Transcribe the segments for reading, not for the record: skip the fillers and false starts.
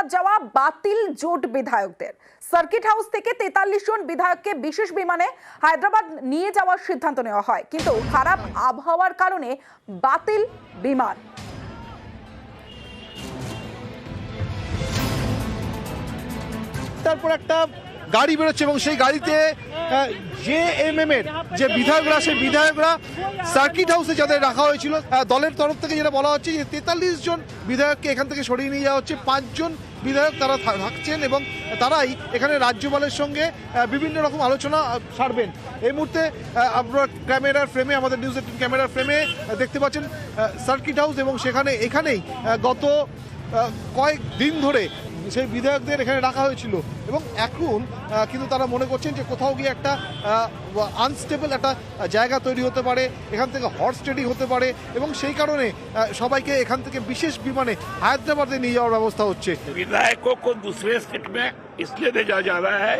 হায়দ্রাবাদ যাওয়া বাতিল জোট বিধায়কদের। সার্কিট হাউস থেকে 43 জন বিধায়ককে বিশেষ বিমানে হায়দ্রাবাদ নিয়ে যাওয়ার সিদ্ধান্ত নেওয়া হয়, কিন্তু খারাপ আবহাওয়ার কারণে বাতিল বিমান। তারপর একটা গাড়ি বেরোচ্ছে এবং সেই গাড়িতে জেএমএম এর যে বিধায়করা, সেই বিধায়করা সার্কিট হাউসে যাদের রাখা হয়েছিল, দলের তরফ থেকে যেটা বলা হচ্ছে যে 43 জন বিধায়ককে এখান থেকে সরিয়ে নিয়ে যাওয়া হচ্ছে। 5 জন বিধায়ক তারা থাকছেন এবং তারাই এখানে রাজ্যপালের সঙ্গে বিভিন্ন রকম আলোচনা সারবেন। এই মুহূর্তে আপনারা ক্যামেরার ফ্রেমে, আমাদের নিউজ 18 ক্যামেরার ফ্রেমে দেখতে পাচ্ছেন সার্কিট হাউস এবং এখানেই গত কয়েক দিন ধরে সেই বিধায়কদের এখানে রাখা হয়েছিল এবং এখন কিন্তু তারা মনে করছেন যে কোথাও গিয়ে একটা আনস্টেবল একটা জায়গা তৈরি হতে পারে, এখান থেকে হর্স ট্রেডিং হতে পারে এবং সেই কারণে সবাইকে এখান থেকে বিশেষ বিমানে হায়দ্রাবাদে নিয়ে যাওয়ার ব্যবস্থা হচ্ছে। विधायकों को दूसरे स्टेट में इसलिए भेजा जा रहा है,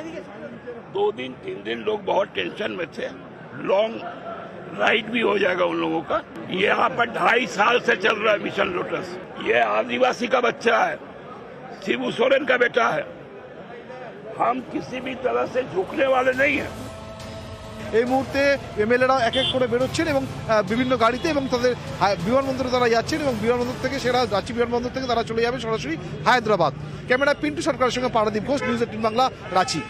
2 दिन 3 दिन लोग बहुत टेंशन में थे, लॉन्ग राइड भी हो जाएगा उन लोगों का। ये यहाँ पर 2.5 साल से चल रहा है मिशन लोटस। ये आदिवासी का बच्चा है, शिबू सोरेन का बेटा है। हम किसी भी तरह से झुकने वाले नहीं हैं। এই মুহূর্তে এমএলএরা এক এক করে বেরোচ্ছেন এবং বিভিন্ন গাড়িতে এবং তাদের বিমানবন্দরে তারা যাচ্ছেন এবং বিমানবন্দর থেকে রাঁচি বিমানবন্দর থেকে তারা চলে যাবে সরাসরি হায়দ্রাবাদ। ক্যামেরা পিন্টু সরকারের সঙ্গে পারাদীপ ঘোষ, নিউজ 18 বাংলা, রাঁচি।